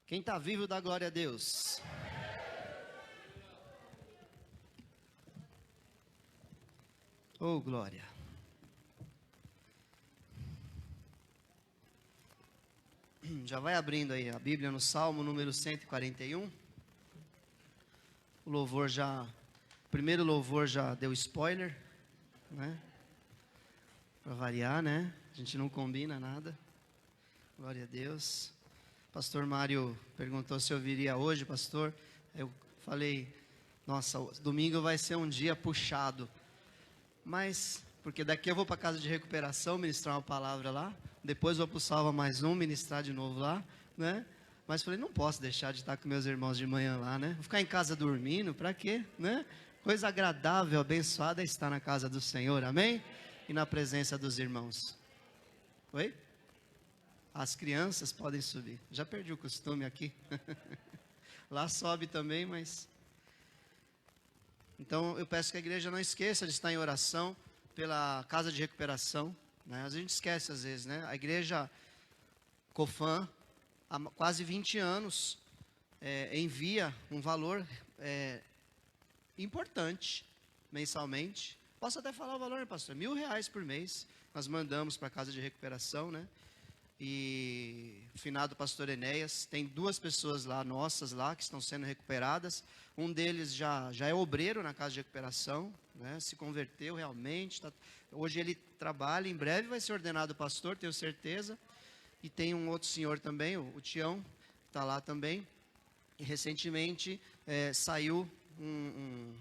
Quem está vivo dá glória a Deus. Oh, glória. Já vai abrindo aí a Bíblia no Salmo número 141. O primeiro louvor já deu spoiler, né? Para variar, né? A gente não combina nada. Glória a Deus. Pastor Mário perguntou se eu viria hoje, pastor. Eu falei, nossa, domingo vai ser um dia puxado. Mas, porque daqui eu vou para a casa de recuperação ministrar uma palavra lá. Depois vou para o Salva Mais Um ministrar de novo lá, né? Mas falei, não posso deixar de estar com meus irmãos de manhã lá, né? Vou ficar em casa dormindo, para quê, né? Coisa agradável, abençoada é estar na casa do Senhor, amém? E na presença dos irmãos. Oi? As crianças podem subir. Já perdi o costume aqui. Lá sobe também, mas... Então eu peço que a igreja não esqueça de estar em oração pela casa de recuperação, né? A gente esquece às vezes, né? A igreja Cofam, há quase 20 anos, envia um valor importante mensalmente. Posso até falar o valor, né, pastor? R$1.000 por mês. Nós mandamos para a casa de recuperação, né? E o finado pastor Enéas, tem 2 pessoas lá, nossas lá, que estão sendo recuperadas. Um deles já é obreiro na casa de recuperação, né? Se converteu realmente. Hoje ele trabalha, em breve vai ser ordenado pastor, tenho certeza. E tem um outro senhor também, o Tião, que está lá também. E recentemente saiu um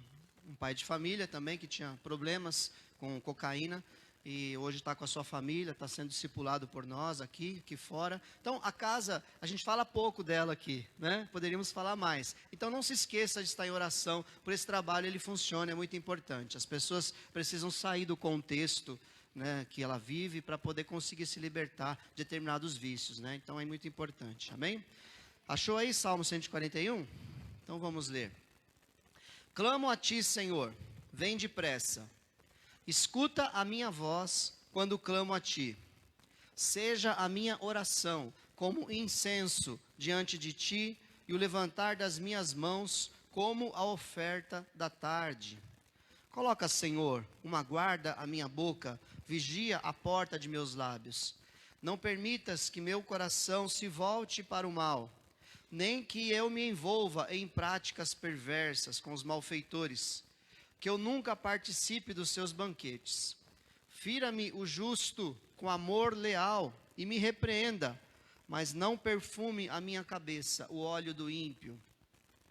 pai de família também, que tinha problemas com cocaína. E hoje está com a sua família, está sendo discipulado por nós aqui fora. Então, a casa, a gente fala pouco dela aqui, né? Poderíamos falar mais. Então, não se esqueça de estar em oração, por esse trabalho ele funciona, é muito importante. As pessoas precisam sair do contexto, né, que ela vive para poder conseguir se libertar de determinados vícios, né? Então, é muito importante, amém? Achou aí Salmo 141? Então, vamos ler. Clamo a ti, Senhor, vem depressa. Escuta a minha voz quando clamo a ti. Seja a minha oração como incenso diante de ti e o levantar das minhas mãos como a oferta da tarde. Coloca, Senhor, uma guarda à minha boca, vigia a porta de meus lábios. Não permitas que meu coração se volte para o mal, nem que eu me envolva em práticas perversas com os malfeitores, que eu nunca participe dos seus banquetes. Fira-me o justo com amor leal e me repreenda, mas não perfume a minha cabeça o óleo do ímpio,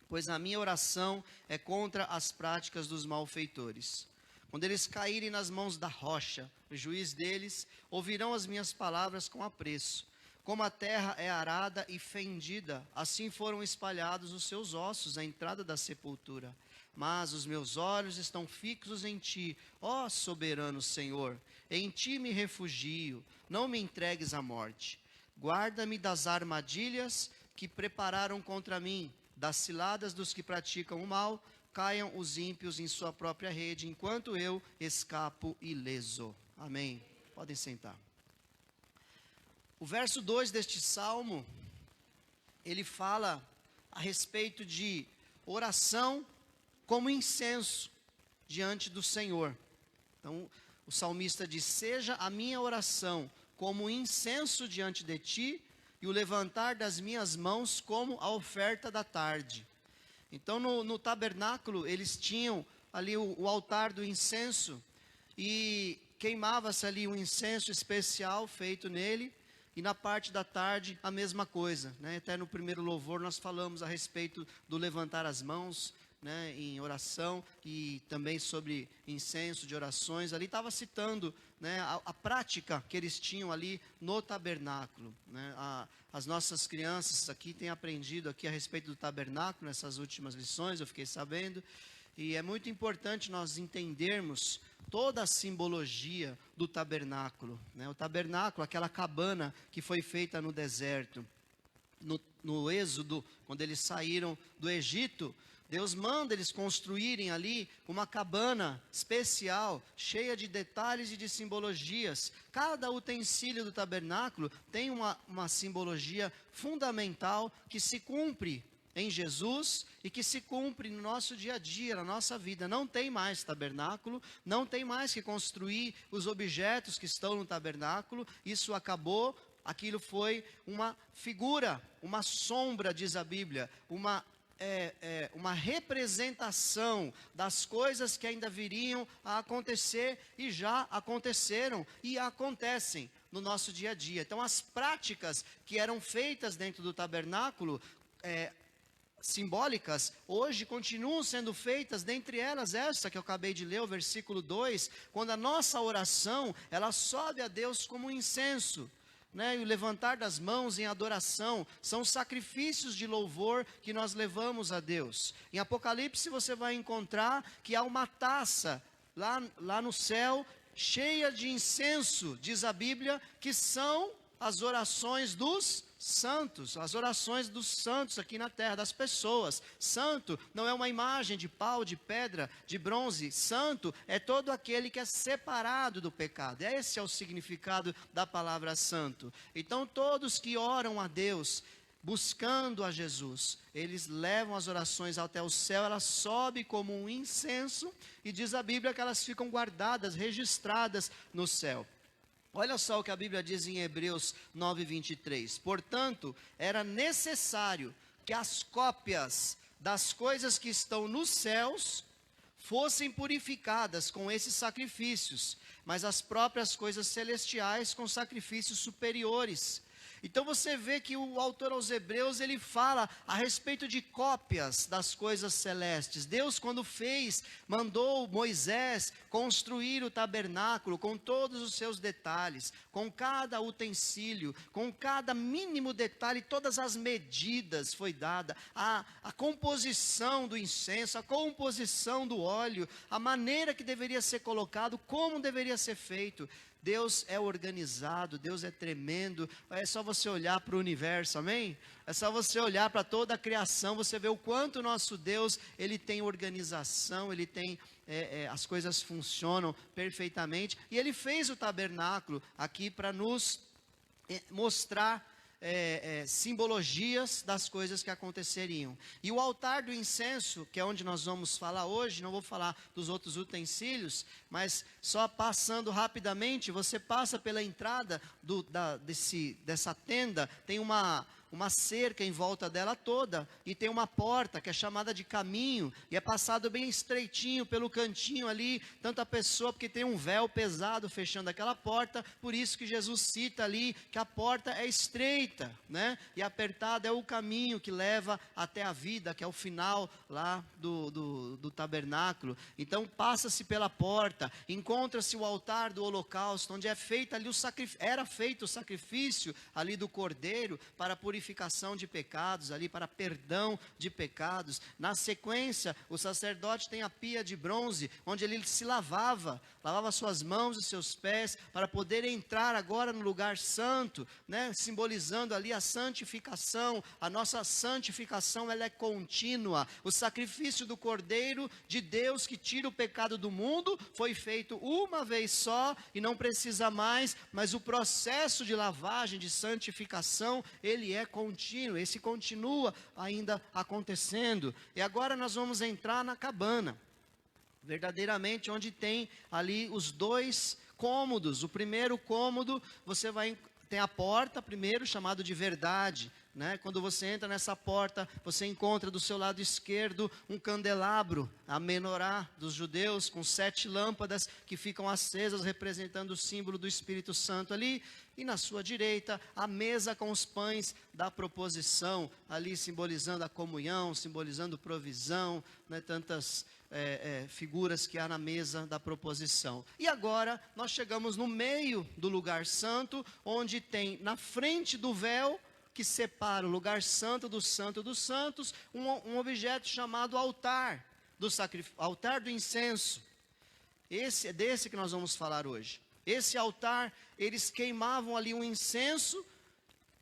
pois a minha oração é contra as práticas dos malfeitores. Quando eles caírem nas mãos da rocha, o juiz deles, ouvirão as minhas palavras com apreço. Como a terra é arada e fendida, assim foram espalhados os seus ossos à entrada da sepultura. Mas os meus olhos estão fixos em ti, ó soberano Senhor. Em ti me refugio, não me entregues à morte. Guarda-me das armadilhas que prepararam contra mim, das ciladas dos que praticam o mal. Caiam os ímpios em sua própria rede, enquanto eu escapo ileso. Amém. Podem sentar. O verso 2 deste salmo, ele fala a respeito de oração como incenso diante do Senhor. Então, o salmista diz, seja a minha oração como incenso diante de ti, e o levantar das minhas mãos como a oferta da tarde. Então, no tabernáculo, eles tinham ali o altar do incenso, e queimava-se ali um incenso especial feito nele, e na parte da tarde, a mesma coisa, né? Até no primeiro louvor nós falamos a respeito do levantar as mãos, né, em oração, e também sobre incenso de orações. Ali estava citando, né, a prática que eles tinham ali no tabernáculo, né? As nossas crianças aqui têm aprendido aqui a respeito do tabernáculo nessas últimas lições, eu fiquei sabendo. E é muito importante nós entendermos toda a simbologia do tabernáculo, né? O tabernáculo, aquela cabana que foi feita no deserto. No Êxodo, quando eles saíram do Egito, Deus manda eles construírem ali uma cabana especial, cheia de detalhes e de simbologias. Cada utensílio do tabernáculo tem uma simbologia fundamental que se cumpre em Jesus e que se cumpre no nosso dia a dia, na nossa vida. Não tem mais tabernáculo, não tem mais que construir os objetos que estão no tabernáculo, isso acabou. Aquilo foi uma figura, uma sombra, diz a Bíblia, uma representação das coisas que ainda viriam a acontecer e já aconteceram e acontecem no nosso dia a dia. Então, as práticas que eram feitas dentro do tabernáculo, simbólicas, hoje continuam sendo feitas, dentre elas essa que eu acabei de ler, o versículo 2, quando a nossa oração, ela sobe a Deus como um incenso, né? E o levantar das mãos em adoração, são sacrifícios de louvor que nós levamos a Deus. Em Apocalipse você vai encontrar que há uma taça lá no céu, cheia de incenso, diz a Bíblia, que são as orações dos santos, as orações dos santos aqui na terra, das pessoas. Santo não é uma imagem de pau, de pedra, de bronze. Santo é todo aquele que é separado do pecado. Esse é o significado da palavra santo. Então todos que oram a Deus, buscando a Jesus, eles levam as orações até o céu, elas sobem como um incenso, e diz a Bíblia que elas ficam guardadas, registradas no céu. Olha só o que a Bíblia diz em Hebreus 9:23. Portanto, era necessário que as cópias das coisas que estão nos céus fossem purificadas com esses sacrifícios, mas as próprias coisas celestiais com sacrifícios superiores. Então você vê que o autor aos Hebreus, ele fala a respeito de cópias das coisas celestes. Deus, quando mandou Moisés construir o tabernáculo com todos os seus detalhes, com cada utensílio, com cada mínimo detalhe, todas as medidas foi dada, a composição do incenso, a composição do óleo, a maneira que deveria ser colocado, como deveria ser feito. Deus é organizado, Deus é tremendo. É só você olhar para o universo, amém? É só você olhar para toda a criação, você vê o quanto o nosso Deus, ele tem organização, ele tem, as coisas funcionam perfeitamente. E ele fez o tabernáculo aqui para nos mostrar simbologias das coisas que aconteceriam. E o altar do incenso, que é onde nós vamos falar hoje, não vou falar dos outros utensílios, mas só passando rapidamente, você passa pela entrada dessa tenda, tem uma cerca em volta dela toda, e tem uma porta que é chamada de caminho, e é passado bem estreitinho pelo cantinho ali, tanto a pessoa, porque tem um véu pesado fechando aquela porta, por isso que Jesus cita ali, que a porta é estreita, né? E apertado é o caminho que leva até a vida, que é o final lá do tabernáculo. Então passa-se pela porta, encontra-se o altar do holocausto, onde era feito o sacrifício ali do cordeiro, para purificação de pecados, ali para perdão de pecados. Na sequência, o sacerdote tem a pia de bronze, onde ele se lavava suas mãos e seus pés, para poder entrar agora no lugar santo, né? Simbolizando ali a santificação. A nossa santificação, ela é contínua. O sacrifício do Cordeiro de Deus, que tira o pecado do mundo, foi feito uma vez só, e não precisa mais, mas o processo de lavagem, de santificação, ele é contínuo, esse continua ainda acontecendo. E agora nós vamos entrar na cabana, verdadeiramente onde tem ali os dois cômodos. O primeiro cômodo, tem a porta primeiro, chamado de verdade, né? Quando você entra nessa porta, você encontra do seu lado esquerdo um candelabro, a menorá dos judeus, com 7 lâmpadas que ficam acesas, representando o símbolo do Espírito Santo ali. E na sua direita, a mesa com os pães da proposição, ali simbolizando a comunhão, simbolizando provisão, né? Tantas figuras que há na mesa da proposição. E agora nós chegamos no meio do lugar santo, onde tem na frente do véu que separa o lugar santo dos santos, um objeto chamado altar altar do incenso. É desse que nós vamos falar hoje. Esse altar, eles queimavam ali um incenso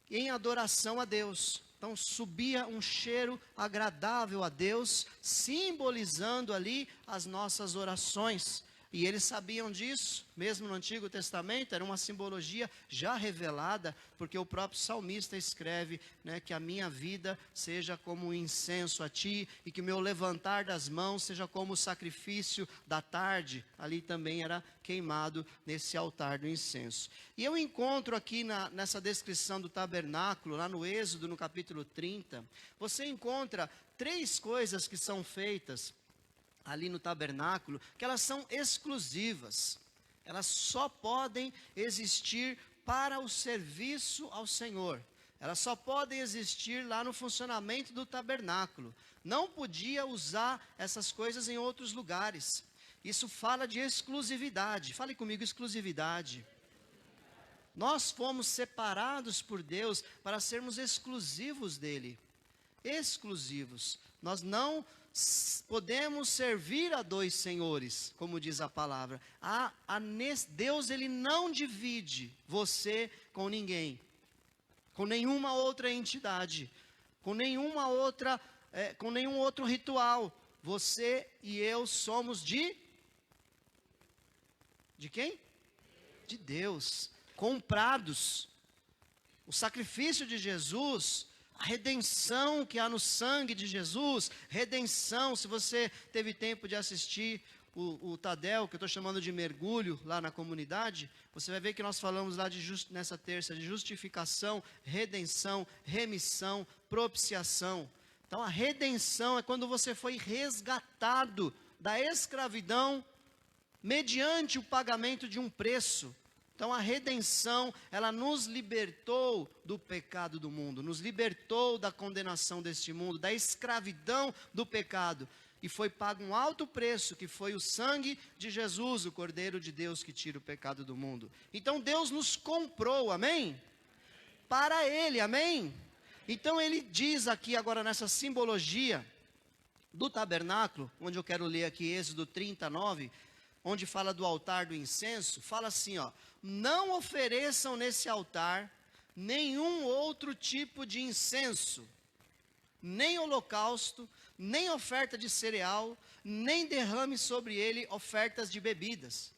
em adoração a Deus. Então subia um cheiro agradável a Deus, simbolizando ali as nossas orações. E eles sabiam disso, mesmo no Antigo Testamento, era uma simbologia já revelada, porque o próprio salmista escreve, né, que a minha vida seja como um incenso a ti, e que o meu levantar das mãos seja como o sacrifício da tarde. Ali também era queimado nesse altar do incenso. E eu encontro aqui nessa descrição do tabernáculo, lá no Êxodo, no capítulo 30, você encontra 3 coisas que são feitas ali no tabernáculo, que elas são exclusivas, elas só podem existir para o serviço ao Senhor, elas só podem existir lá no funcionamento do tabernáculo, não podia usar essas coisas em outros lugares. Isso fala de exclusividade, fale comigo, exclusividade. Nós fomos separados por Deus para sermos exclusivos dele, exclusivos. Nós não podemos servir a 2 senhores, como diz a palavra. Deus, ele não divide você com ninguém, com nenhuma outra entidade, com nenhum outro ritual. Você e eu somos de quem? De Deus, comprados. O sacrifício de Jesus, a redenção que há no sangue de Jesus, redenção. Se você teve tempo de assistir o Tadel, que eu estou chamando de mergulho lá na comunidade, você vai ver que nós falamos lá nessa terça de justificação, redenção, remissão, propiciação. Então a redenção é quando você foi resgatado da escravidão mediante o pagamento de um preço. Então a redenção, ela nos libertou do pecado do mundo, nos libertou da condenação deste mundo, da escravidão do pecado. E foi pago um alto preço, que foi o sangue de Jesus, o Cordeiro de Deus que tira o pecado do mundo. Então Deus nos comprou, amém? Para Ele, amém? Então Ele diz aqui agora nessa simbologia do tabernáculo, onde eu quero ler aqui Êxodo 39, onde fala do altar do incenso, fala assim, ó: não ofereçam nesse altar nenhum outro tipo de incenso, nem holocausto, nem oferta de cereal, nem derrame sobre ele ofertas de bebidas,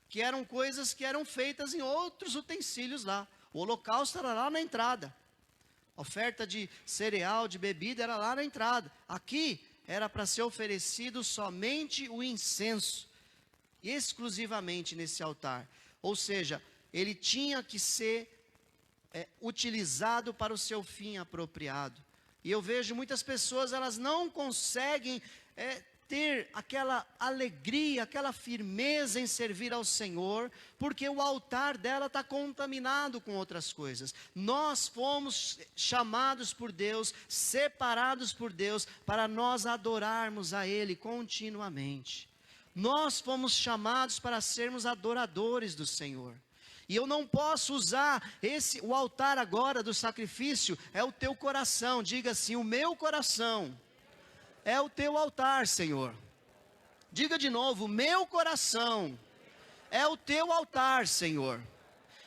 que eram coisas que eram feitas em outros utensílios lá. O holocausto era lá na entrada, oferta de cereal, de bebida era lá na entrada. Aqui era para ser oferecido somente o incenso, exclusivamente nesse altar. Ou seja, ele tinha que ser utilizado para o seu fim apropriado. E eu vejo muitas pessoas, elas não conseguem ter aquela alegria, aquela firmeza em servir ao Senhor, porque o altar dela está contaminado com outras coisas. Nós fomos chamados por Deus, separados por Deus, para nós adorarmos a Ele continuamente. Nós fomos chamados para sermos adoradores do Senhor. E eu não posso usar o altar agora do sacrifício, é o teu coração. Diga assim: o meu coração é o teu altar, Senhor. Diga de novo: o meu coração é o teu altar, Senhor.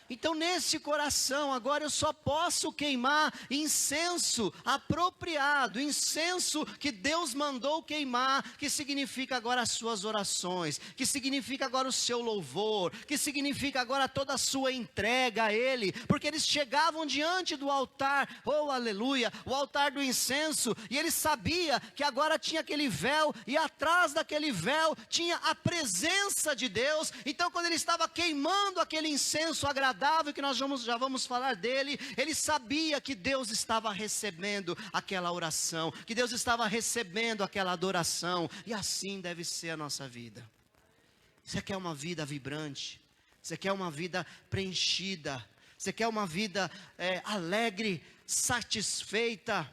Então nesse coração agora eu só posso queimar incenso apropriado, incenso que Deus mandou queimar, que significa agora as suas orações, que significa agora o seu louvor, que significa agora toda a sua entrega a Ele, porque eles chegavam diante do altar, oh aleluia, o altar do incenso, e ele sabia que agora tinha aquele véu, e atrás daquele véu tinha a presença de Deus. Então quando ele estava queimando aquele incenso agradável, que nós já vamos falar dele, ele sabia que Deus estava recebendo aquela oração, que Deus estava recebendo aquela adoração, e assim deve ser a nossa vida. Você quer uma vida vibrante? Você quer uma vida preenchida? Você quer uma vida alegre, satisfeita?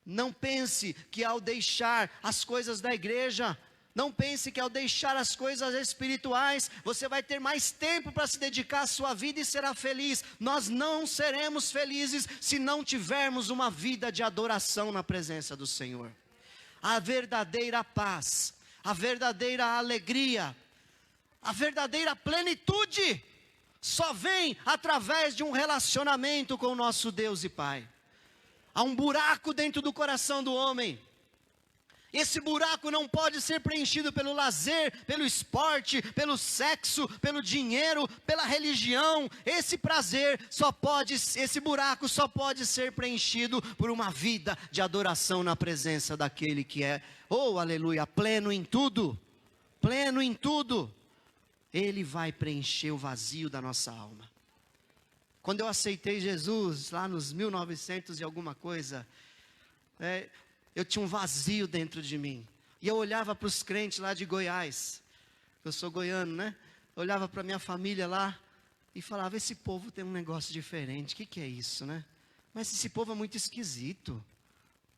Não pense que ao deixar as coisas da igreja, não pense que ao deixar as coisas espirituais, você vai ter mais tempo para se dedicar à sua vida e será feliz. Nós não seremos felizes se não tivermos uma vida de adoração na presença do Senhor. A verdadeira paz, a verdadeira alegria, a verdadeira plenitude só vem através de um relacionamento com o nosso Deus e Pai. Há um buraco dentro do coração do homem. Esse buraco não pode ser preenchido pelo lazer, pelo esporte, pelo sexo, pelo dinheiro, pela religião. Esse buraco só pode ser preenchido por uma vida de adoração na presença daquele que é, oh aleluia, pleno em tudo. Pleno em tudo. Ele vai preencher o vazio da nossa alma. Quando eu aceitei Jesus, lá nos 1900 e alguma coisa, eu tinha um vazio dentro de mim. E eu olhava para os crentes lá de Goiás. Eu sou goiano, né? Eu olhava para a minha família lá e falava, esse povo tem um negócio diferente. O que é isso, né? Mas esse povo é muito esquisito.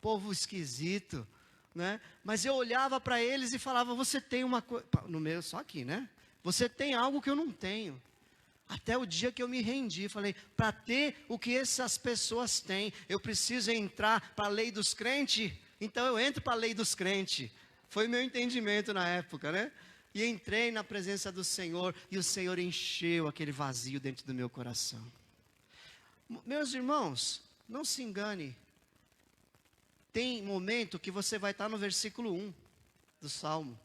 Povo esquisito, né? Mas eu olhava para eles e falava, você tem uma coisa... No meio, só aqui, né? Você tem algo que eu não tenho. Até o dia que eu me rendi, falei, para ter o que essas pessoas têm, eu preciso entrar para a lei dos crentes, então eu entro para a lei dos crentes. Foi o meu entendimento na época, né? E entrei na presença do Senhor, e o Senhor encheu aquele vazio dentro do meu coração. Meus irmãos, não se engane. Tem momento que você vai estar no versículo 1 do Salmo.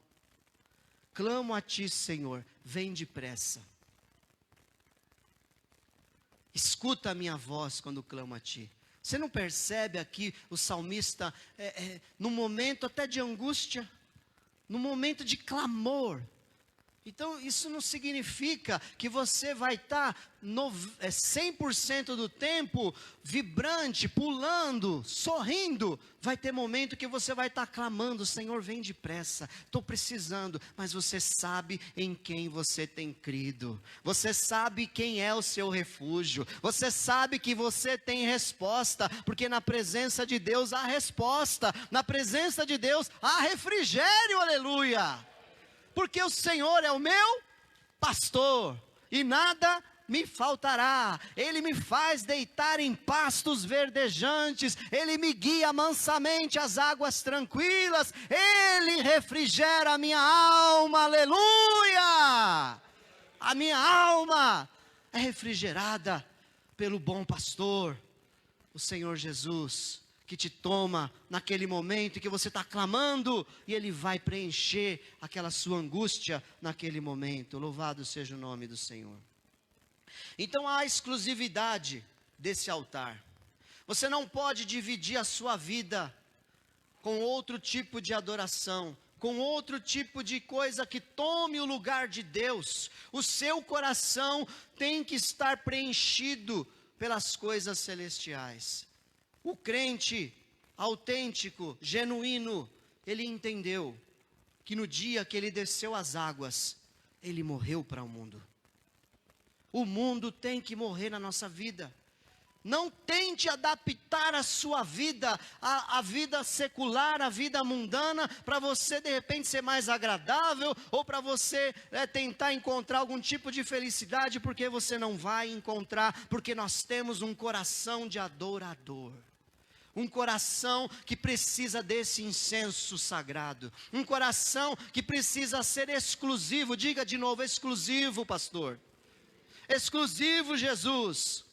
Clamo a ti, Senhor, vem depressa. Escuta a minha voz quando clamo a ti. Você não percebe aqui o salmista, no momento até de angústia, no momento de clamor. Então isso não significa que você vai estar 100% do tempo vibrante, pulando, sorrindo. Vai ter momento que você vai estar clamando, Senhor vem depressa, estou precisando. Mas você sabe em quem você tem crido. Você sabe quem é o seu refúgio. Você sabe que você tem resposta, porque na presença de Deus há resposta. Na presença de Deus há refrigério, aleluia. Porque o Senhor é o meu pastor, e nada me faltará. Ele me faz deitar em pastos verdejantes, Ele me guia mansamente às águas tranquilas, Ele refrigera a minha alma, aleluia! A minha alma é refrigerada pelo bom pastor, o Senhor Jesus, que te toma naquele momento em que você está clamando, e Ele vai preencher aquela sua angústia naquele momento. Louvado seja o nome do Senhor. Então há a exclusividade desse altar. Você não pode dividir a sua vida com outro tipo de adoração, com outro tipo de coisa que tome o lugar de Deus. O seu coração tem que estar preenchido pelas coisas celestiais. O crente autêntico, genuíno, ele entendeu que no dia que ele desceu as águas, ele morreu para o mundo. O mundo tem que morrer na nossa vida. Não tente adaptar a sua vida, a vida secular, a vida mundana, para você de repente ser mais agradável, ou para você tentar encontrar algum tipo de felicidade, porque você não vai encontrar, porque nós temos um coração de adorador. Um coração que precisa desse incenso sagrado. Um coração que precisa ser exclusivo. Diga de novo, exclusivo, pastor. Exclusivo, Jesus.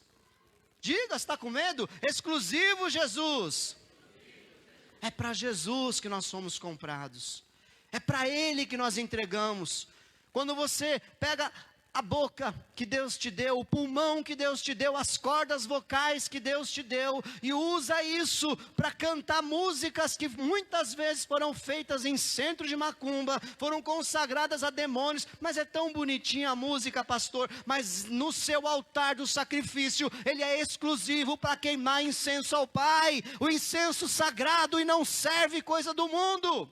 Diga, está com medo? Exclusivo, Jesus. É para Jesus que nós somos comprados. É para Ele que nós entregamos. Quando você pega a boca que Deus te deu, o pulmão que Deus te deu, as cordas vocais que Deus te deu, e usa isso para cantar músicas que muitas vezes foram feitas em centro de macumba, foram consagradas a demônios, mas é tão bonitinha a música, pastor, mas no seu altar do sacrifício, ele é exclusivo para queimar incenso ao Pai, o incenso sagrado, e não serve coisa do mundo.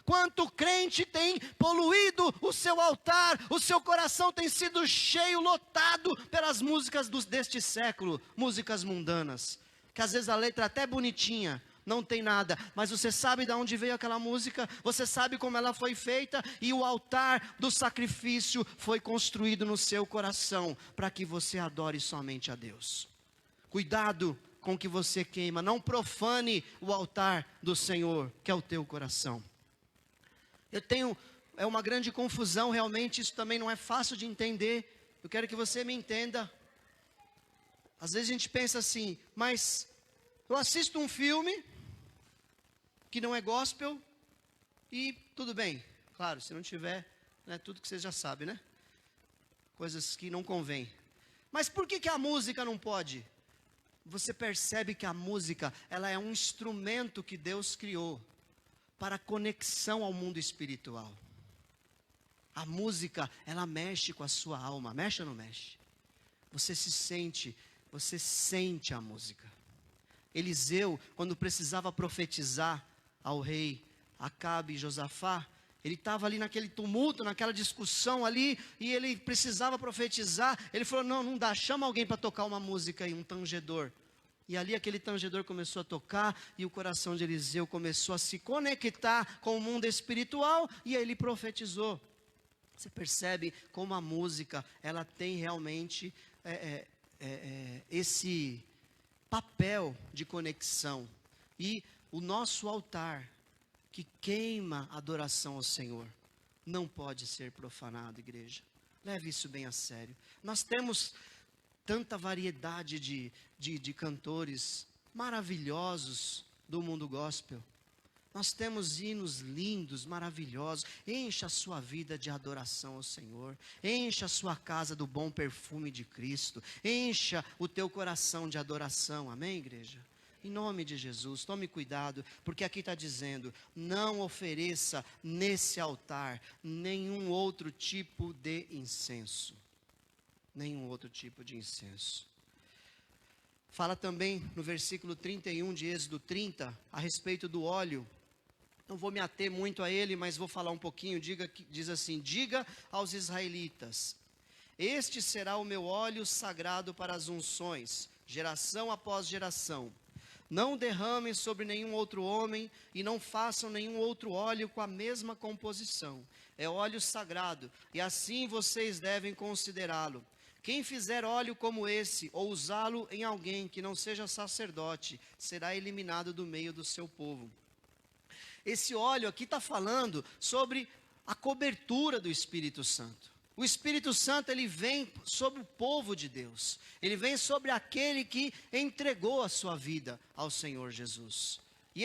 Quanto crente tem poluído o seu altar, o seu coração tem sido cheio, lotado pelas músicas deste século, músicas mundanas, que às vezes a letra é até bonitinha, não tem nada, mas você sabe de onde veio aquela música, você sabe como ela foi feita, e o altar do sacrifício foi construído no seu coração, para que você adore somente a Deus. Cuidado com o que você queima, não profane o altar do Senhor, que é o teu coração. É uma grande confusão, realmente, isso também não é fácil de entender. Eu quero que você me entenda. Às vezes a gente pensa assim, mas Eu assisto um filme que não é gospel e tudo bem. Claro, se não tiver, né, tudo que você já sabe, né? Coisas que não convém. Mas por que a música não pode? Você percebe que a música, ela é um instrumento que Deus criou para conexão ao mundo espiritual. A música, ela mexe com a sua alma. Mexe ou não mexe? Você sente a música. Eliseu, quando precisava profetizar ao rei Acabe e Josafá, ele estava ali naquele tumulto, naquela discussão ali, e ele precisava profetizar. Ele falou, não dá, chama alguém para tocar uma música aí, um tangedor. E ali aquele tangedor começou a tocar, e o coração de Eliseu começou a se conectar com o mundo espiritual, e aí ele profetizou. Você percebe como a música, ela tem realmente esse papel de conexão. E o nosso altar, que queima adoração ao Senhor, não pode ser profanado, igreja. Leve isso bem a sério. Nós temos tanta variedade de cantores maravilhosos do mundo gospel. Nós temos hinos lindos, maravilhosos. Encha a sua vida de adoração ao Senhor. Encha a sua casa do bom perfume de Cristo. Encha o teu coração de adoração. Amém, igreja? Em nome de Jesus, tome cuidado, porque aqui está dizendo, não ofereça nesse altar nenhum outro tipo de incenso. Nenhum outro tipo de incenso. Fala também no versículo 31 de Êxodo 30, a respeito do óleo. Não vou me ater muito a ele, mas vou falar um pouquinho. Diz assim, diga aos israelitas, este será o meu óleo sagrado para as unções, geração após geração. Não derramem sobre nenhum outro homem e não façam nenhum outro óleo com a mesma composição. É óleo sagrado e assim vocês devem considerá-lo. Quem fizer óleo como esse ou usá-lo em alguém que não seja sacerdote, será eliminado do meio do seu povo. Esse óleo aqui está falando sobre a cobertura do Espírito Santo. O Espírito Santo, ele vem sobre o povo de Deus. Ele vem sobre aquele que entregou a sua vida ao Senhor Jesus. E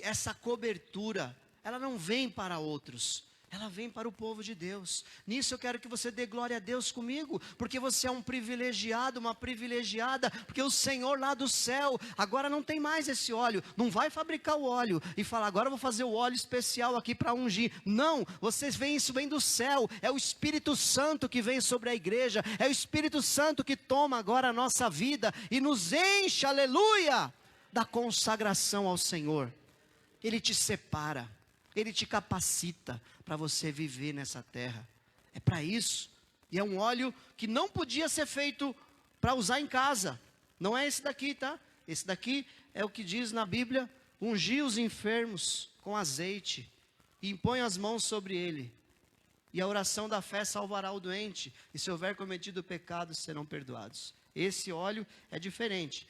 essa cobertura, ela não vem para outros. Ela vem para o povo de Deus. Nisso eu quero que você dê glória a Deus comigo, porque você é um privilegiado, uma privilegiada, porque o Senhor lá do céu, agora não tem mais esse óleo, não vai fabricar o óleo e falar, agora eu vou fazer o óleo especial aqui para ungir. Não, vocês veem isso vem do céu, é o Espírito Santo que vem sobre a igreja, é o Espírito Santo que toma agora a nossa vida e nos enche, aleluia, da consagração ao Senhor. Ele te separa. Ele te capacita para você viver nessa terra. É para isso. E é um óleo que não podia ser feito para usar em casa. Não é esse daqui, tá? Esse daqui é o que diz na Bíblia, ungir os enfermos com azeite e impõe as mãos sobre ele. E a oração da fé salvará o doente. E se houver cometido pecados, serão perdoados. Esse óleo é diferente.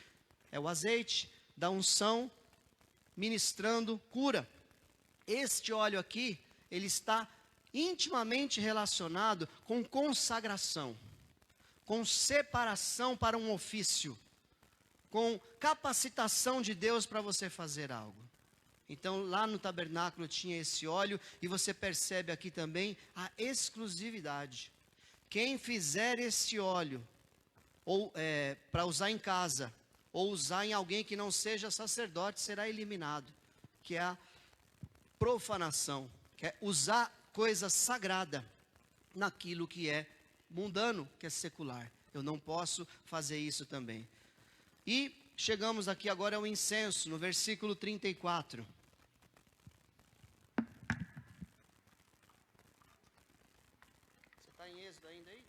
É o azeite da unção ministrando cura. Este óleo aqui, ele está intimamente relacionado com consagração, com separação para um ofício, com capacitação de Deus para você fazer algo. Então lá no tabernáculo tinha esse óleo e você percebe aqui também a exclusividade. Quem fizer esse óleo, ou para usar em casa, ou usar em alguém que não seja sacerdote, será eliminado, que é a profanação, que é usar coisa sagrada naquilo que é mundano, que é secular. Eu não posso fazer isso também. E chegamos aqui agora ao incenso, no versículo 34. Você está em Êxodo ainda aí?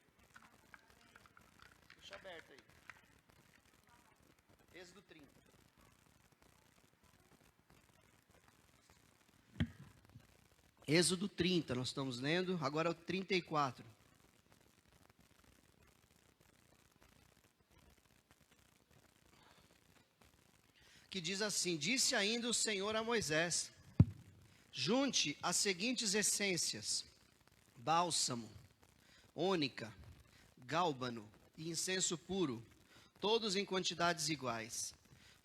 Deixa aberto aí. Êxodo 30. Êxodo 30, nós estamos lendo, agora é o 34. Que diz assim, disse ainda o Senhor a Moisés, junte as seguintes essências, bálsamo, ônica, gálbano e incenso puro, todos em quantidades iguais.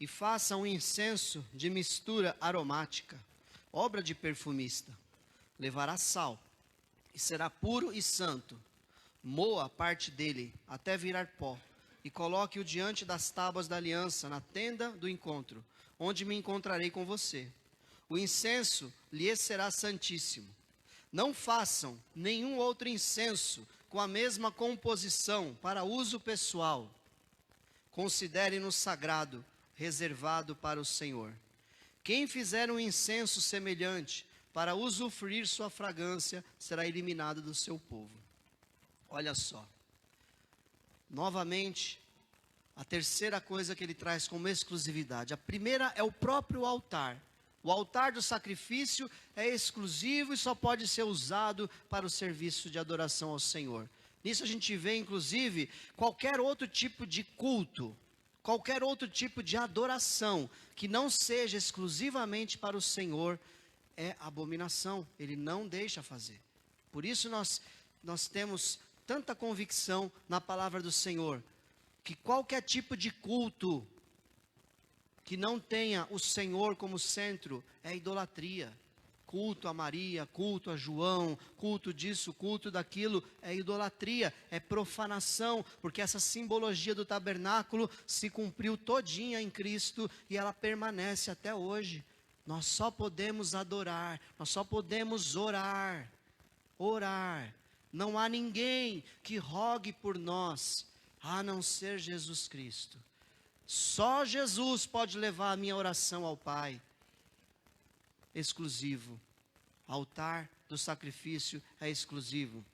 e faça um incenso de mistura aromática, obra de perfumista. Levará sal, e será puro e santo. Moa parte dele até virar pó, e coloque-o diante das tábuas da aliança, na tenda do encontro, onde me encontrarei com você. O incenso lhe será santíssimo. Não façam nenhum outro incenso com a mesma composição para uso pessoal. Considere-no sagrado, reservado para o Senhor. Quem fizer um incenso semelhante para usufruir sua fragrância será eliminado do seu povo. Olha só. Novamente, a terceira coisa que ele traz como exclusividade. A primeira é o próprio altar. O altar do sacrifício é exclusivo e só pode ser usado para o serviço de adoração ao Senhor. Nisso a gente vê, inclusive, qualquer outro tipo de culto, qualquer outro tipo de adoração que não seja exclusivamente para o Senhor é abominação. Ele não deixa fazer. Por isso nós temos tanta convicção na palavra do Senhor, que qualquer tipo de culto que não tenha o Senhor como centro é idolatria. Culto a Maria, culto a João, culto disso, culto daquilo, é idolatria, é profanação, porque essa simbologia do tabernáculo se cumpriu todinha em Cristo e ela permanece até hoje. Nós só podemos adorar, nós só podemos orar. Não há ninguém que rogue por nós, a não ser Jesus Cristo. Só Jesus pode levar a minha oração ao Pai. Exclusivo. Altar do sacrifício é exclusivo.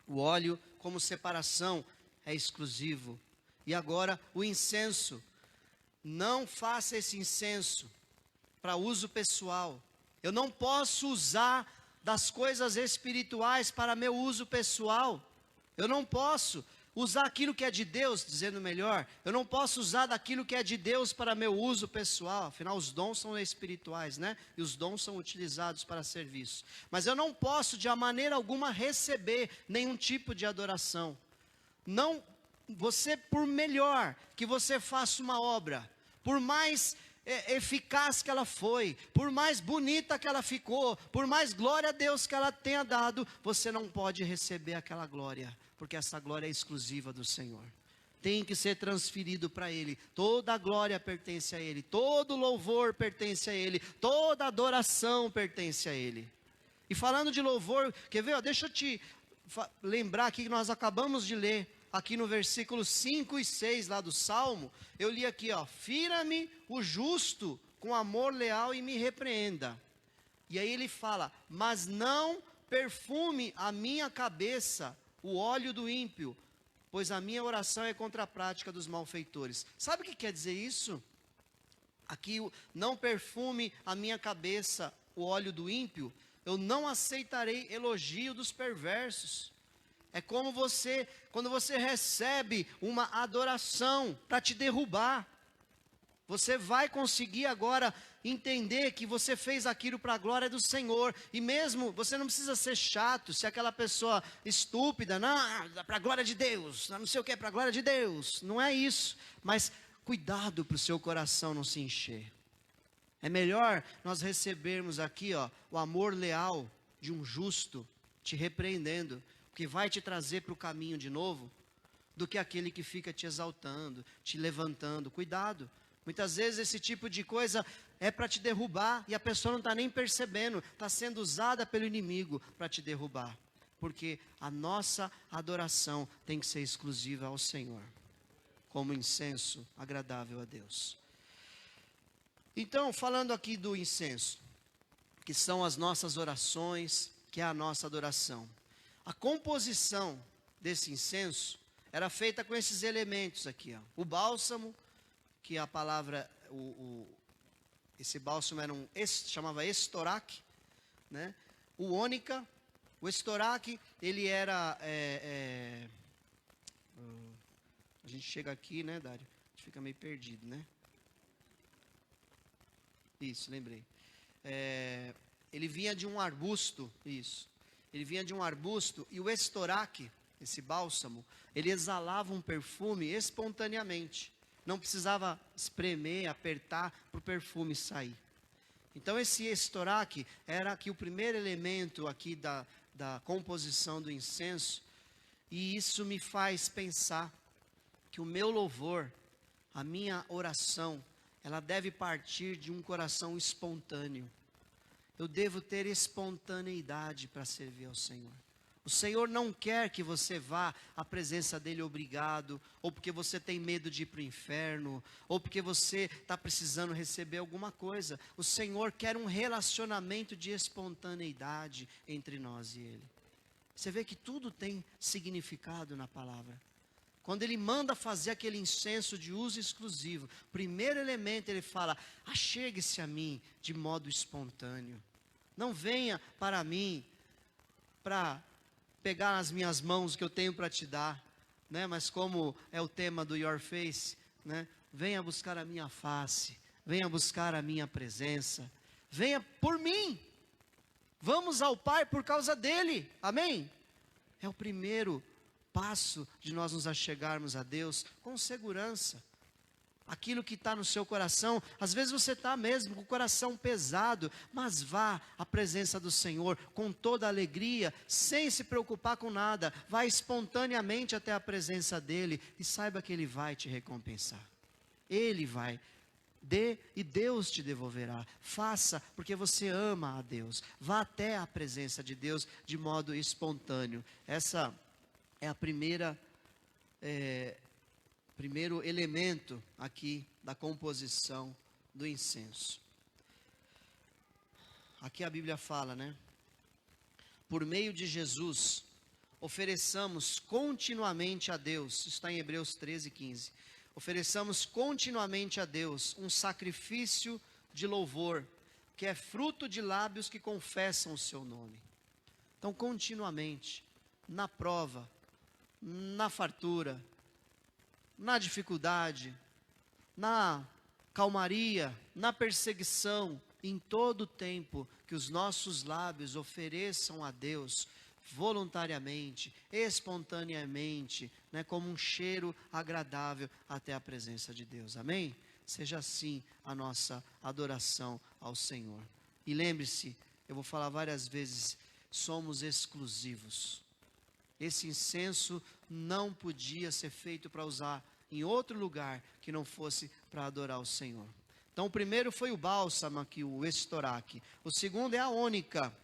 O óleo como separação é exclusivo. E agora o incenso. Não faça esse incenso para uso pessoal. Eu não posso usar das coisas espirituais para meu uso pessoal. Eu não posso usar aquilo que é de Deus, dizendo melhor, eu não posso usar daquilo que é de Deus para meu uso pessoal, afinal os dons são espirituais, né? E os dons são utilizados para serviço. Mas eu não posso de maneira alguma receber nenhum tipo de adoração. Não, você, por melhor que você faça uma obra, por mais eficaz que ela foi, por mais bonita que ela ficou, por mais glória a Deus que ela tenha dado, você não pode receber aquela glória, porque essa glória é exclusiva do Senhor. Tem que ser transferido para Ele. Toda a glória pertence a Ele, todo louvor pertence a Ele, toda adoração pertence a Ele. E falando de louvor, quer ver? Deixa eu te lembrar aqui que nós acabamos de ler, aqui no versículo 5 e 6 lá do Salmo, eu li aqui, fira-me o justo com amor leal e me repreenda. E aí ele fala, mas não perfume a minha cabeça o óleo do ímpio, pois a minha oração é contra a prática dos malfeitores. Sabe o que quer dizer isso? Aqui, não perfume a minha cabeça o óleo do ímpio, eu não aceitarei elogio dos perversos. É como quando você recebe uma adoração para te derrubar. Você vai conseguir agora entender que você fez aquilo para a glória do Senhor. E mesmo, você não precisa ser chato, se aquela pessoa estúpida, não, para a glória de Deus, não sei o que é para a glória de Deus. Não é isso, mas cuidado para o seu coração não se encher. É melhor nós recebermos aqui o amor leal de um justo te repreendendo, que vai te trazer para o caminho de novo, do que aquele que fica te exaltando, te levantando. Cuidado, muitas vezes esse tipo de coisa é para te derrubar, e a pessoa não está nem percebendo, está sendo usada pelo inimigo para te derrubar, porque a nossa adoração tem que ser exclusiva ao Senhor, como incenso agradável a Deus. Então, falando aqui do incenso, que são as nossas orações, que é a nossa adoração. A composição desse incenso era feita com esses elementos aqui. O bálsamo, que a palavra, esse bálsamo chamava estoraque, né? O ônica, o estoraque, ele era, a gente chega aqui, né, Dário? A gente fica meio perdido, né? Isso, lembrei. Ele vinha de um arbusto, isso. Ele vinha de um arbusto, e o estoraque, esse bálsamo, ele exalava um perfume espontaneamente. não precisava espremer, apertar para o perfume sair. Então esse estoraque era aqui o primeiro elemento aqui da composição do incenso, e isso me faz pensar que o meu louvor, a minha oração, ela deve partir de um coração espontâneo. Eu devo ter espontaneidade para servir ao Senhor. O Senhor não quer que você vá à presença dEle obrigado, ou porque você tem medo de ir para o inferno, ou porque você está precisando receber alguma coisa. O Senhor quer um relacionamento de espontaneidade entre nós e Ele. Você vê que tudo tem significado na palavra. Quando Ele manda fazer aquele incenso de uso exclusivo, primeiro elemento Ele fala: achegue-se a mim de modo espontâneo. Não venha para mim para pegar nas minhas mãos o que eu tenho para te dar, né? Mas como é o tema do Your Face, né? Venha buscar a minha face, venha buscar a minha presença, venha por mim. Vamos ao Pai por causa dEle, amém? É o primeiro passo de nós nos achegarmos a Deus com segurança. Aquilo que está no seu coração, às vezes você está mesmo com o coração pesado, mas vá à presença do Senhor com toda alegria, sem se preocupar com nada. Vá espontaneamente até a presença dEle e saiba que Ele vai te recompensar. Ele vai. Dê e Deus te devolverá. Faça porque você ama a Deus. Vá até a presença de Deus de modo espontâneo. Essa é a primeiro elemento aqui da composição do incenso. Aqui a Bíblia fala, né? Por meio de Jesus, ofereçamos continuamente a Deus. Isso está em Hebreus 13:15. Ofereçamos continuamente a Deus um sacrifício de louvor, que é fruto de lábios que confessam o seu nome. Então, continuamente, na prova, na fartura, na dificuldade, na calmaria, na perseguição, em todo o tempo, que os nossos lábios ofereçam a Deus voluntariamente, espontaneamente, né, como um cheiro agradável até a presença de Deus, amém? Seja assim a nossa adoração ao Senhor. E lembre-se, eu vou falar várias vezes, somos exclusivos. Esse incenso não podia ser feito para usar em outro lugar que não fosse para adorar o Senhor. Então o primeiro foi o bálsamo aqui, o estoraque. O segundo é a ônica.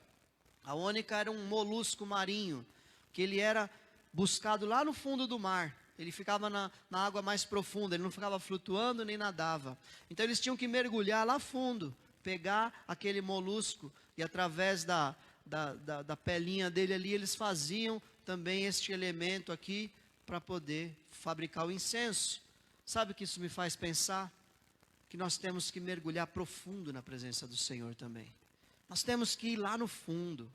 A ônica era um molusco marinho, que ele era buscado lá no fundo do mar. Ele ficava na água mais profunda, ele não ficava flutuando nem nadava. Então eles tinham que mergulhar lá fundo, pegar aquele molusco e através da pelinha dele ali, eles faziam também este elemento aqui para poder fabricar o incenso. Sabe o que isso me faz pensar? Que nós temos que mergulhar profundo na presença do Senhor também. Nós temos que ir lá no fundo.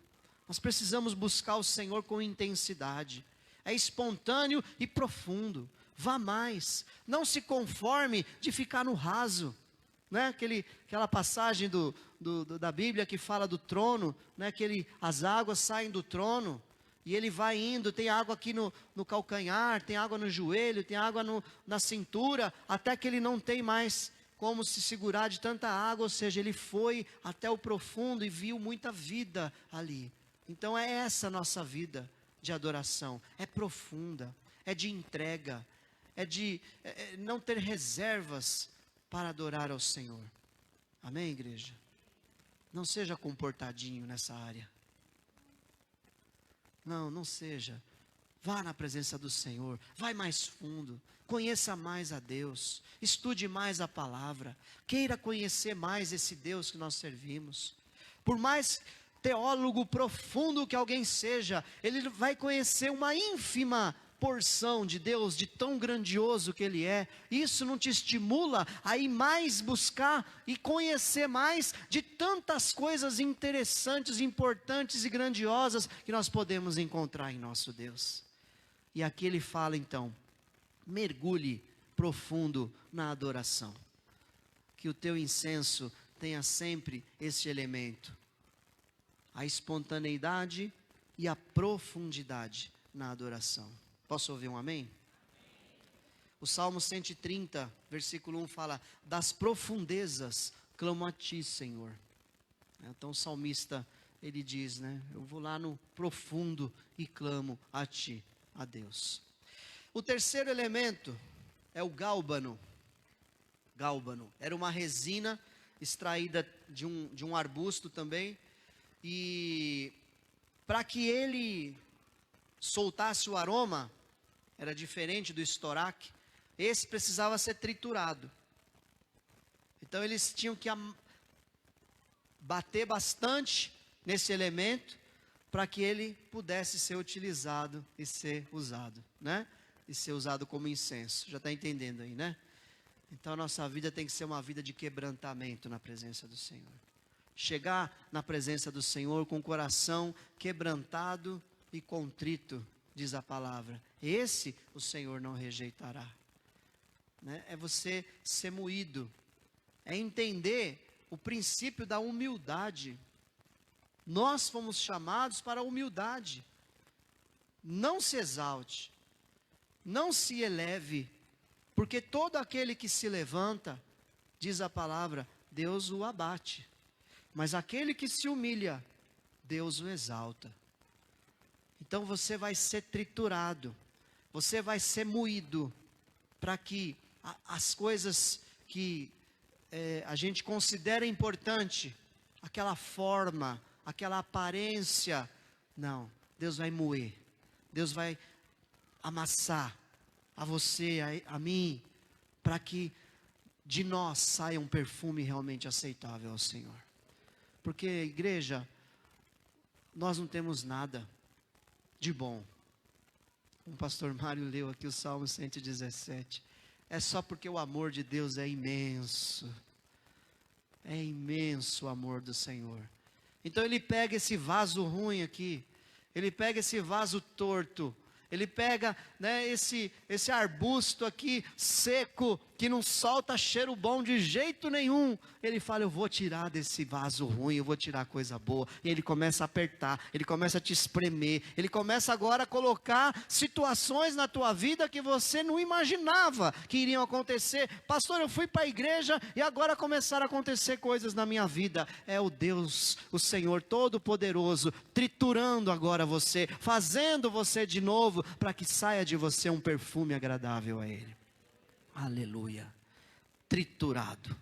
Nós precisamos buscar o Senhor com intensidade. É espontâneo e profundo. Vá mais. Não se conforme de ficar no raso. Né? Aquela passagem da Bíblia que fala do trono, né? As águas saem do trono e ele vai indo, tem água aqui no calcanhar, tem água no joelho, tem água na cintura, até que ele não tem mais como se segurar de tanta água, ou seja, ele foi até o profundo e viu muita vida ali. Então é essa nossa vida de adoração, é profunda, é de entrega, é de não ter reservas para adorar ao Senhor. Amém, igreja? Não seja comportadinho nessa área. Não seja. Vá na presença do Senhor, vai mais fundo, conheça mais a Deus, estude mais a palavra, queira conhecer mais esse Deus que nós servimos. Por mais teólogo profundo que alguém seja, ele vai conhecer uma ínfima porção de Deus, de tão grandioso que Ele é. Isso não te estimula a ir mais buscar e conhecer mais de tantas coisas interessantes, importantes e grandiosas que nós podemos encontrar em nosso Deus. E aqui ele fala então, mergulhe profundo na adoração. Que o teu incenso tenha sempre esse elemento, a espontaneidade e a profundidade na adoração. Posso ouvir um amém? O Salmo 130, versículo 1 fala: das profundezas clamo a ti, Senhor. Então o salmista, ele diz, né? Eu vou lá no profundo e clamo a ti, a Deus. O terceiro elemento é o gálbano. Gálbano era uma resina extraída de um arbusto também. E para que ele soltasse o aroma, era diferente do estoraque, esse precisava ser triturado. Então eles tinham que bater bastante nesse elemento para que ele pudesse ser utilizado e ser usado, né? E ser usado como incenso. Já está entendendo aí, né? Então a nossa vida tem que ser uma vida de quebrantamento na presença do Senhor. Chegar na presença do Senhor com o coração quebrantado e contrito, diz a palavra. Esse o Senhor não rejeitará. Né? É você ser moído. É entender o princípio da humildade. Nós fomos chamados para a humildade. Não se exalte. Não se eleve. Porque todo aquele que se levanta, diz a palavra, Deus o abate. Mas aquele que se humilha, Deus o exalta. Então você vai ser triturado. Você vai ser moído. Para que as coisas que a gente considera importante, aquela forma, aquela aparência, não, Deus vai moer, Deus vai amassar a você, a mim, para que de nós saia um perfume realmente aceitável ao Senhor. Porque, igreja, nós não temos nada de bom. O pastor Mário leu aqui o Salmo 117. É só porque o amor de Deus é imenso. É imenso o amor do Senhor. Então ele pega esse vaso ruim aqui, ele pega esse vaso torto, ele pega, né, esse arbusto aqui seco, que não solta cheiro bom de jeito nenhum. Ele fala, eu vou tirar desse vaso ruim, eu vou tirar coisa boa. E ele começa a apertar, ele começa a te espremer, ele começa agora a colocar situações na tua vida que você não imaginava que iriam acontecer. Pastor, eu fui para a igreja e agora começaram a acontecer coisas na minha vida. É o Deus, o Senhor Todo-Poderoso, triturando agora você, fazendo você de novo, para que saia de você um perfume agradável a Ele. Aleluia. Triturado.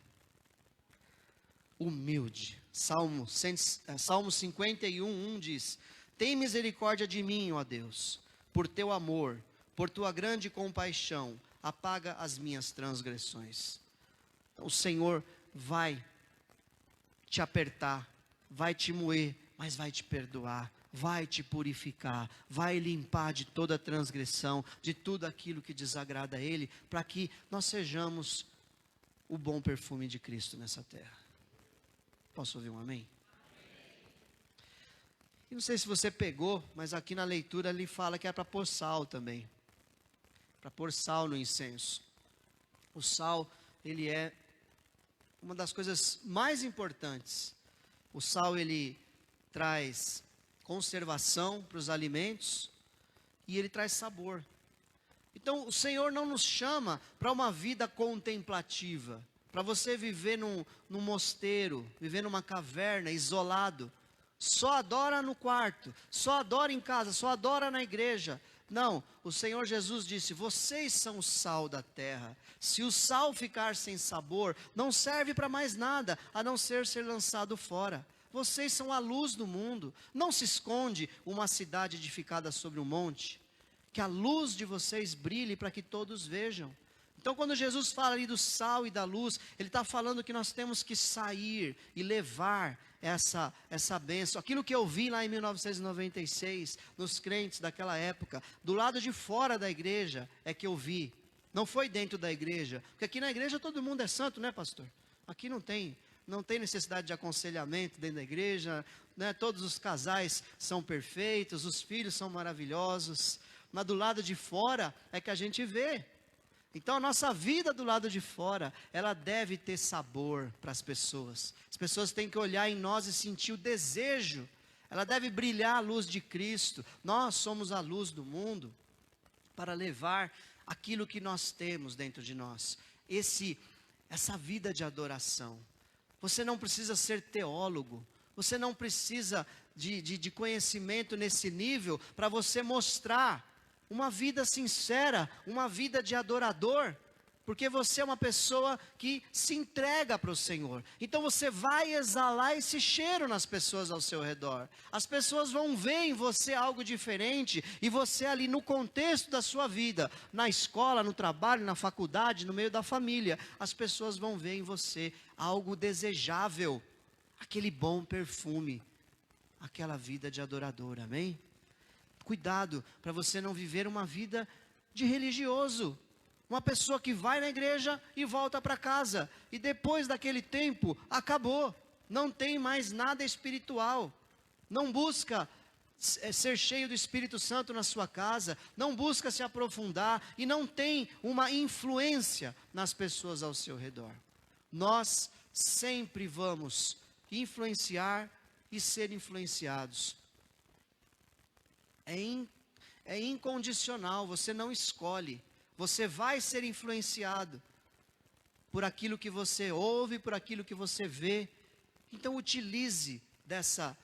Humilde. Salmo 51:1 diz: tem misericórdia de mim, ó Deus, por teu amor, por tua grande compaixão, apaga as minhas transgressões. Então, o Senhor vai te apertar, vai te moer, mas vai te perdoar, vai te purificar, vai limpar de toda transgressão, de tudo aquilo que desagrada a Ele, para que nós sejamos o bom perfume de Cristo nessa terra. Posso ouvir um amém? E não sei se você pegou, mas aqui na leitura ele fala que é para pôr sal também. Para pôr sal no incenso. O sal, ele é uma das coisas mais importantes. O sal, ele traz conservação para os alimentos e ele traz sabor. Então o Senhor não nos chama para uma vida contemplativa, para você viver num mosteiro, viver numa caverna, isolado, só adora no quarto, só adora em casa, só adora na igreja. Não, o Senhor Jesus disse, vocês são o sal da terra. Se o sal ficar sem sabor, não serve para mais nada, a não ser lançado fora. Vocês são a luz do mundo. Não se esconde uma cidade edificada sobre um monte. Que a luz de vocês brilhe para que todos vejam. Então quando Jesus fala ali do sal e da luz, Ele está falando que nós temos que sair e levar essa bênção. Aquilo que eu vi lá em 1996, nos crentes daquela época, do lado de fora da igreja, é que eu vi. Não foi dentro da igreja. Porque aqui na igreja todo mundo é santo, né, pastor? Aqui não tem necessidade de aconselhamento dentro da igreja, né? Todos os casais são perfeitos, os filhos são maravilhosos, mas do lado de fora é que a gente vê. Então a nossa vida do lado de fora, ela deve ter sabor para as pessoas. As pessoas têm que olhar em nós e sentir o desejo. Ela deve brilhar a luz de Cristo. Nós somos a luz do mundo para levar aquilo que nós temos dentro de nós, essa vida de adoração. Você não precisa ser teólogo, você não precisa de conhecimento nesse nível para você mostrar uma vida sincera, uma vida de adorador, porque você é uma pessoa que se entrega para o Senhor. Então você vai exalar esse cheiro nas pessoas ao seu redor. As pessoas vão ver em você algo diferente, e você ali no contexto da sua vida, na escola, no trabalho, na faculdade, no meio da família, as pessoas vão ver em você algo desejável, aquele bom perfume, aquela vida de adorador, amém? Cuidado para você não viver uma vida de religioso. Uma pessoa que vai na igreja e volta para casa, e depois daquele tempo, acabou. Não tem mais nada espiritual. Não busca ser cheio do Espírito Santo na sua casa, não busca se aprofundar, e não tem uma influência nas pessoas ao seu redor. Nós sempre vamos influenciar e ser influenciados. É incondicional, você não escolhe. Você vai ser influenciado por aquilo que você ouve, por aquilo que você vê. Então utilize dessa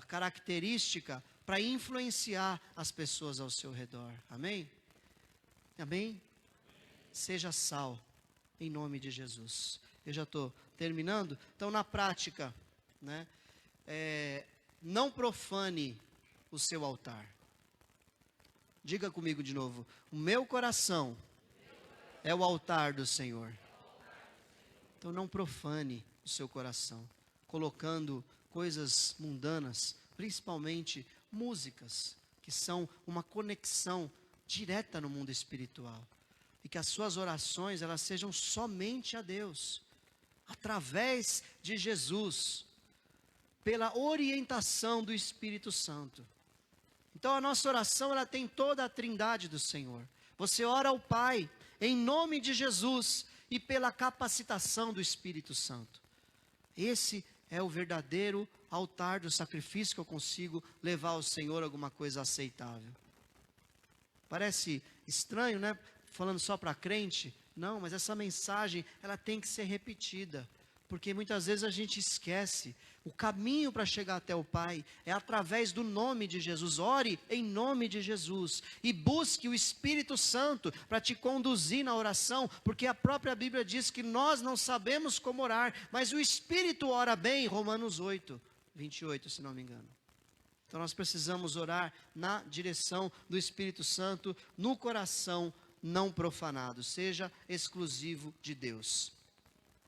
característica para influenciar as pessoas ao seu redor. Amém? Amém? Seja sal, em nome de Jesus. Eu já estou terminando. Então, na prática, né, não profane o seu altar. Diga comigo de novo: o meu coração é o altar do Senhor. Então não profane o seu coração, colocando coisas mundanas, principalmente músicas, que são uma conexão direta no mundo espiritual. E que as suas orações, elas sejam somente a Deus, através de Jesus, pela orientação do Espírito Santo. Então a nossa oração, ela tem toda a trindade do Senhor. Você ora ao Pai, em nome de Jesus, e pela capacitação do Espírito Santo. Esse é o verdadeiro altar do sacrifício que eu consigo levar ao Senhor alguma coisa aceitável. Parece estranho, né? Falando só para crente. Não, mas essa mensagem, ela tem que ser repetida. Porque muitas vezes a gente esquece. O caminho para chegar até o Pai é através do nome de Jesus. Ore em nome de Jesus e busque o Espírito Santo para te conduzir na oração, porque a própria Bíblia diz que nós não sabemos como orar, mas o Espírito ora bem, Romanos 8, 28, se não me engano. Então nós precisamos orar na direção do Espírito Santo, no coração não profanado, seja exclusivo de Deus.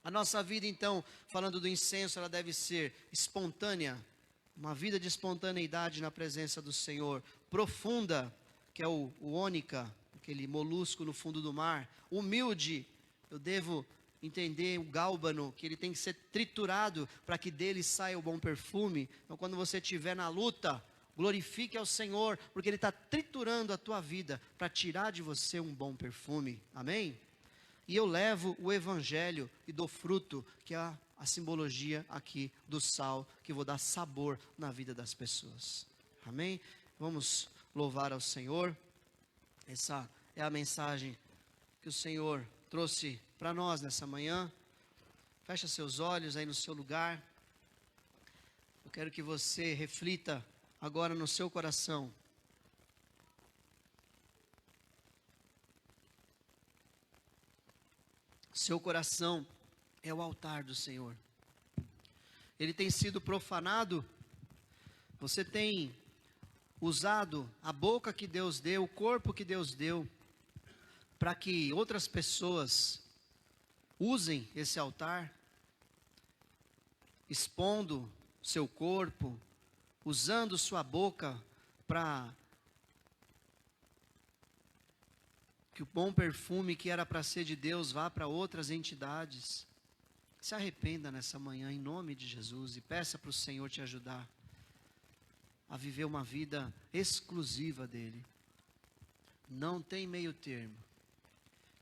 A nossa vida, então, falando do incenso, ela deve ser espontânea, uma vida de espontaneidade na presença do Senhor, profunda, que é o ônica, aquele molusco no fundo do mar, humilde, eu devo entender o gálbano, que ele tem que ser triturado para que dele saia o bom perfume. Então quando você estiver na luta, glorifique ao Senhor, porque Ele está triturando a tua vida para tirar de você um bom perfume, amém? E eu levo o Evangelho e dou fruto, que é a simbologia aqui do sal, que vou dar sabor na vida das pessoas. Amém? Vamos louvar ao Senhor. Essa é a mensagem que o Senhor trouxe para nós nessa manhã. Fecha seus olhos aí no seu lugar. Eu quero que você reflita agora no seu coração. Seu coração é o altar do Senhor. Ele tem sido profanado. Você tem usado a boca que Deus deu, o corpo que Deus deu, para que outras pessoas usem esse altar, expondo seu corpo, usando sua boca para que o bom perfume que era para ser de Deus vá para outras entidades. Se arrependa nessa manhã em nome de Jesus e peça para o Senhor te ajudar a viver uma vida exclusiva dele. Não tem meio termo.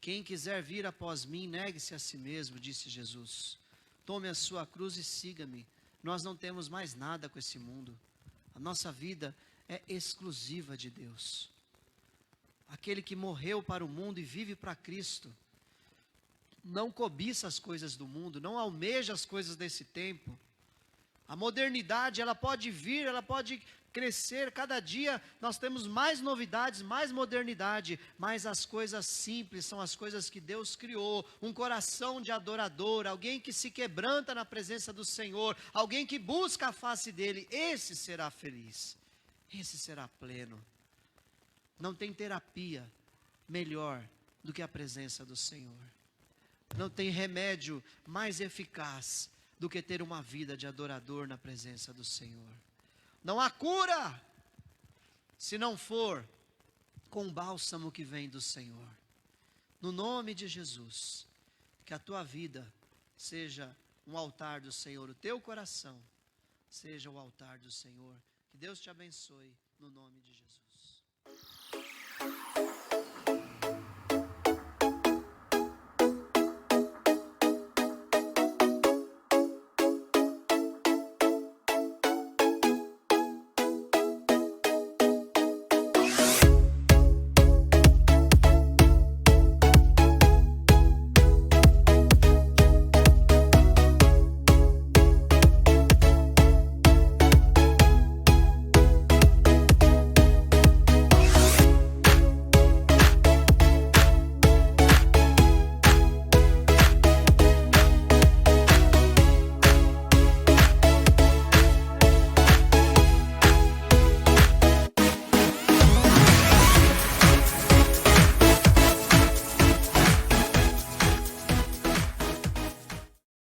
Quem quiser vir após mim, negue-se a si mesmo, disse Jesus. Tome a sua cruz e siga-me. Nós não temos mais nada com esse mundo. A nossa vida é exclusiva de Deus. aquele que morreu para o mundo e vive para Cristo, não cobiça as coisas do mundo, não almeja as coisas desse tempo. A modernidade, ela pode vir, ela pode crescer, cada dia nós temos mais novidades, mais modernidade, mas as coisas simples são as coisas que Deus criou. Um coração de adorador, alguém que se quebranta na presença do Senhor, alguém que busca a face dele, esse será feliz, esse será pleno. Não tem terapia melhor do que a presença do Senhor. Não tem remédio mais eficaz do que ter uma vida de adorador na presença do Senhor. Não há cura se não for com o bálsamo que vem do Senhor. No nome de Jesus, que a tua vida seja um altar do Senhor, o teu coração seja o altar do Senhor. Que Deus te abençoe, no nome de Jesus.